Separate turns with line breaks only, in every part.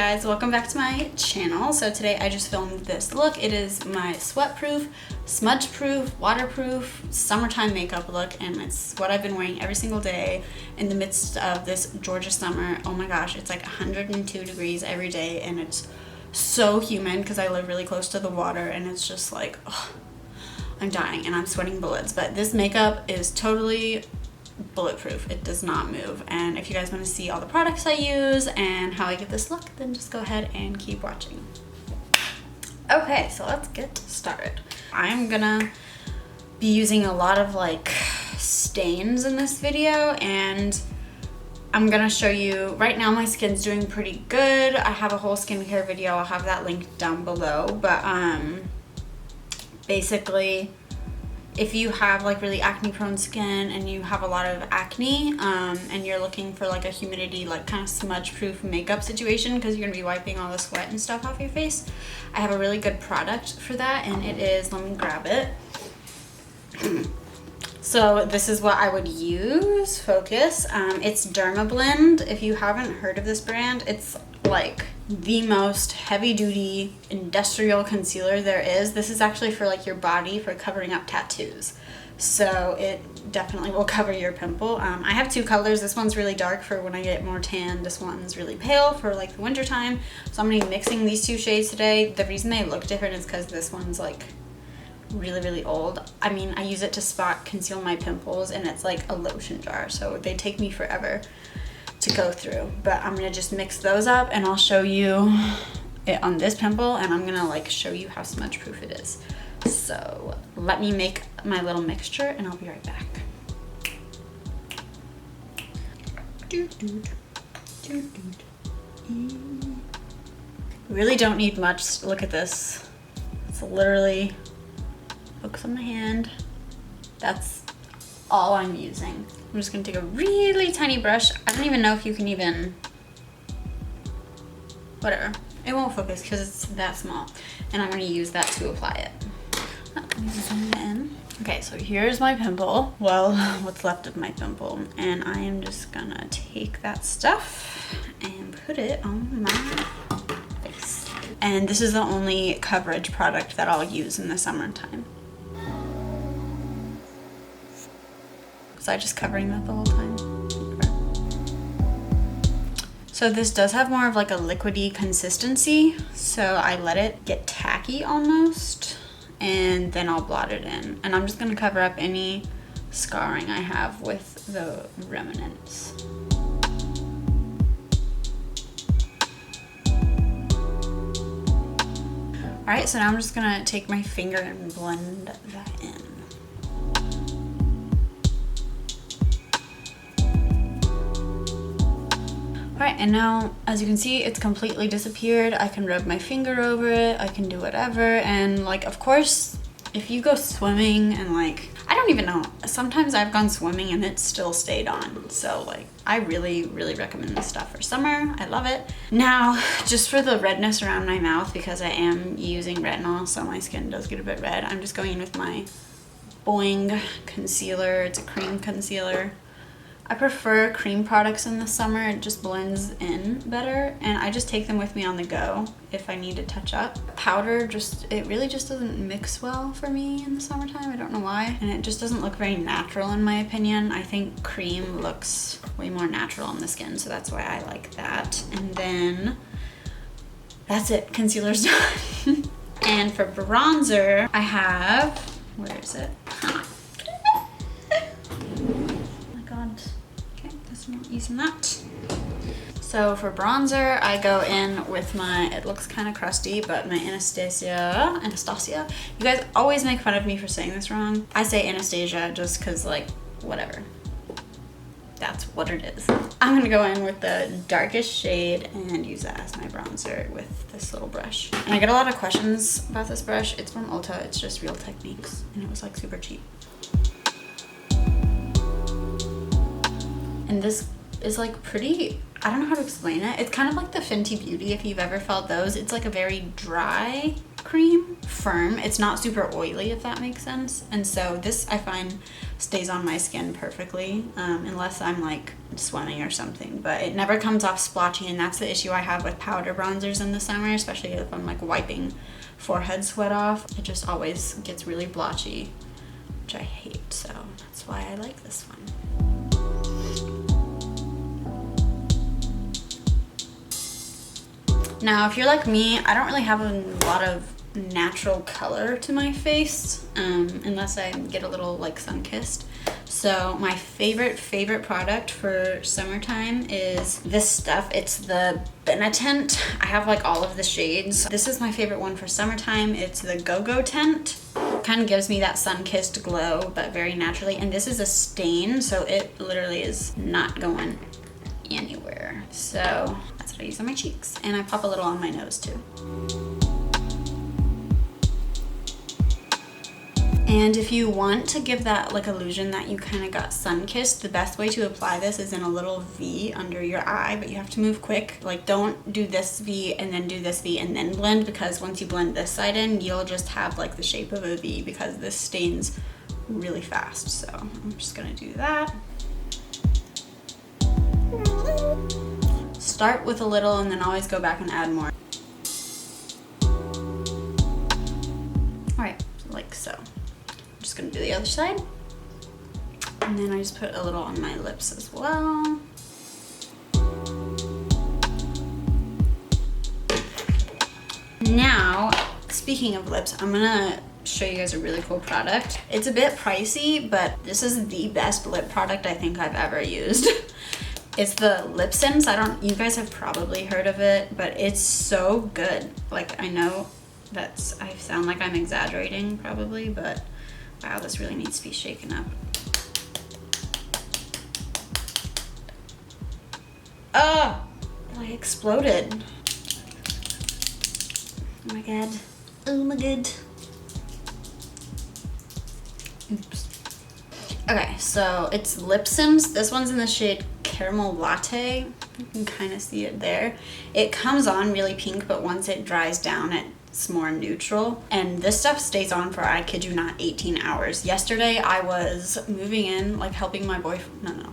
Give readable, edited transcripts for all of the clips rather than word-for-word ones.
guys, welcome back to my channel. So today I just filmed this look. It is my sweat-proof, smudge-proof, waterproof, summertime makeup look, and it's what I've been wearing every single day in the midst of this Georgia summer. Oh my gosh, it's like 102 degrees every day, and it's so humid because I live really close to the water, and it's just like, oh, I'm dying and I'm sweating bullets. But this makeup is totally bulletproof. It does not move. And if you guys want to see all the products I use and how I get this look, then just go ahead and keep watching. Okay, so let's get started. I'm gonna be using a lot of like stains in this video, and I'm gonna show you right now my skin's doing pretty good. I have a whole skincare video. I'll have that linked down below, but basically if you have like really acne prone skin and you have a lot of acne and you're looking for like a humidity, like kind of smudge proof makeup situation because you're gonna be wiping all the sweat and stuff off your face, I have a really good product for that, and it is, let me grab it. So this is what I would use, focus. It's Dermablend. If you haven't heard of this brand, it's like the most heavy duty industrial concealer there is. This is actually for like your body, for covering up tattoos. So it definitely will cover your pimple. I have two colors. This one's really dark for when I get more tan. This one's really pale for like the winter time. So I'm gonna be mixing these two shades today. The reason they look different is because this one's like really old. I mean, I use it to spot conceal my pimples, and it's like a lotion jar, so they take me forever to go through. But I'm gonna just mix those up and I'll show you it on this pimple, and I'm gonna like show you how smudge proof it is. So let me make my little mixture and I'll be right back. Really don't need much. Look at this. It's literally, focus on my hand. That's all I'm using. I'm just gonna take a really tiny brush. I don't even know if you can even, whatever. It won't focus because it's that small. And I'm gonna use that to apply it. Let me zoom in. Okay, so here's my pimple. Well, what's left of my pimple. And I am just gonna take that stuff and put it on my face. And this is the only coverage product that I'll use in the summertime. Was I just covering that the whole time? So this does have more of like a liquidy consistency, so I let it get tacky almost, and then I'll blot it in. And I'm just gonna cover up any scarring I have with the remnants. All right, so now I'm just gonna take my finger and blend that in. Alright, and now, as you can see, it's completely disappeared. I can rub my finger over it, I can do whatever, and like, of course, if you go swimming and like, I don't even know, sometimes I've gone swimming and it still stayed on. So like, I really recommend this stuff for summer. I love it. Now, just for the redness around my mouth, because I am using retinol, so my skin does get a bit red, I'm just going in with my Boi-ing concealer. It's a cream concealer. I prefer cream products in the summer. It just blends in better, and I just take them with me on the go if I need to touch up. Powder, it really just doesn't mix well for me in the summertime. I don't know why, and it just doesn't look very natural in my opinion. I think cream looks way more natural on the skin, so that's why I like that. And then that's it, concealer's done. And for bronzer, I have, where is it? Not using that. So for bronzer, I go in with my, it looks kind of crusty, but my Anastasia. You guys always make fun of me for saying this wrong. I say Anastasia just because like, whatever. That's what it is. I'm gonna go in with the darkest shade and use that as my bronzer with this little brush. And I get a lot of questions about this brush. It's from Ulta, it's just Real Techniques, and it was like super cheap. And this is like pretty, I don't know how to explain it. It's kind of like the Fenty Beauty, if you've ever felt those. It's like a very dry cream, firm. It's not super oily, if that makes sense. And so this I find stays on my skin perfectly, unless I'm like swimming or something, but it never comes off splotchy, and that's the issue I have with powder bronzers in the summer, especially if I'm like wiping forehead sweat off. It just always gets really blotchy, which I hate, so that's why I like this one. Now, if you're like me, I don't really have a lot of natural color to my face, unless I get a little like sun-kissed. So my favorite product for summertime is this stuff. It's the Benetint. I have like all of the shades. This is my favorite one for summertime. It's the GoGo tint. Kind of gives me that sun-kissed glow, but very naturally. And this is a stain, so it literally is not going anywhere. So that's what I use on my cheeks. And I pop a little on my nose too. And if you want to give that like illusion that you kind of got sun-kissed, the best way to apply this is in a little V under your eye, but you have to move quick. Like, don't do this V and then do this V and then blend, because once you blend this side in, you'll just have like the shape of a V, because this stains really fast. So I'm just gonna do that. Start with a little and then always go back and add more. All right, like so. Just gonna do the other side, and then I just put a little on my lips as well. Now, speaking of lips, I'm gonna show you guys a really cool product. It's a bit pricey, but this is the best lip product I think I've ever used. It's the Lipsense. You guys have probably heard of it, but it's so good. Like, I know I sound like I'm exaggerating probably, but wow, this really needs to be shaken up. Oh, I exploded. Oh my god. Oh my god. Oops. Okay, so it's Lipsense. This one's in the shade Caramel Latte. You can kind of see it there. It comes on really pink, but once it dries down, it's more neutral. And this stuff stays on for, I kid you not, 18 hours. Yesterday I was moving in, like helping my boyfriend,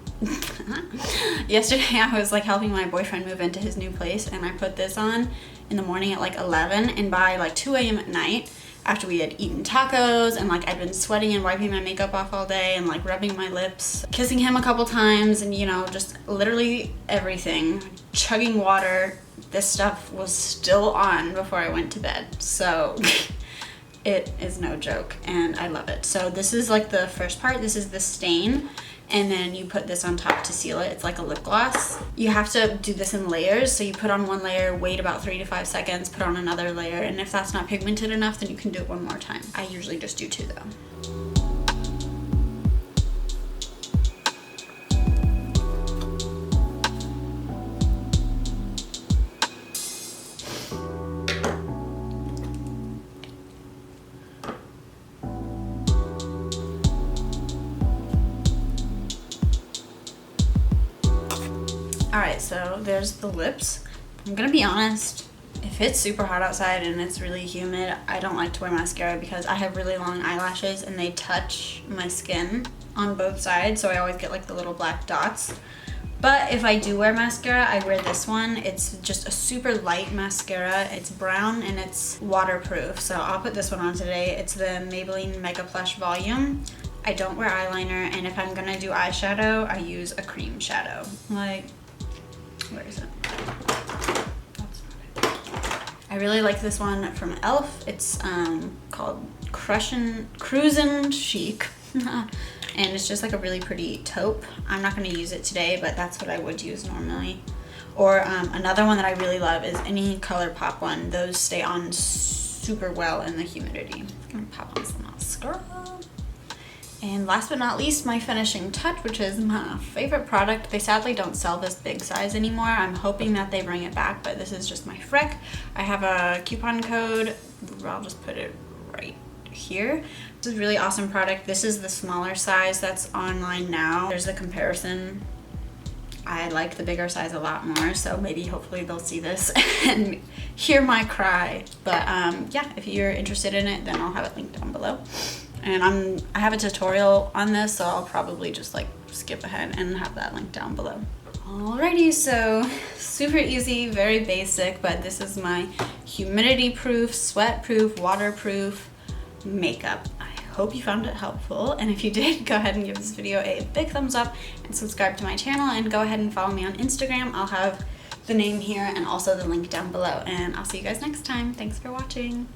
Yesterday I was like helping my boyfriend move into his new place, and I put this on in the morning at like 11, and by like 2 a.m. at night, after we had eaten tacos and like I'd been sweating and wiping my makeup off all day and like rubbing my lips, kissing him a couple times, and you know, just literally everything, chugging water, this stuff was still on before I went to bed. So it is no joke, and I love it. So this is like the first part. This is the stain, and then you put this on top to seal it. It's like a lip gloss. You have to do this in layers. So you put on one layer, wait about 3 to 5 seconds, put on another layer, and if that's not pigmented enough, then you can do it one more time. I usually just do 2 though. Alright, so there's the lips. I'm gonna be honest, if it's super hot outside and it's really humid, I don't like to wear mascara because I have really long eyelashes and they touch my skin on both sides, so I always get like the little black dots. But if I do wear mascara, I wear this one. It's just a super light mascara. It's brown and it's waterproof, so I'll put this one on today. It's the Maybelline Mega Plush Volume. I don't wear eyeliner, and if I'm gonna do eyeshadow, I use a cream shadow. Like, where is it? That's not it. I really like this one from e.l.f. It's called Cruisin' Chic. And it's just like a really pretty taupe. I'm not going to use it today, but that's what I would use normally. Or another one that I really love is any ColourPop one. Those stay on super well in the humidity. I'm going to pop on some mascara. And last but not least, my finishing touch, which is my favorite product. They sadly don't sell this big size anymore. I'm hoping that they bring it back, but this is just my Freck. I have a coupon code. I'll just put it right here. This is a really awesome product. This is the smaller size that's online now. There's the comparison I like the bigger size a lot more, so maybe hopefully they'll see this and hear my cry. But yeah, if you're interested in it, then I'll have it linked down below. And I have a tutorial on this, so I'll probably just like skip ahead and have that linked down below. Alrighty, so super easy, very basic, but this is my humidity proof, sweat proof, waterproof makeup. I hope you found it helpful, and if you did, go ahead and give this video a big thumbs up and subscribe to my channel, and go ahead and follow me on Instagram. I'll have the name here and also the link down below, and I'll see you guys next time. Thanks for watching.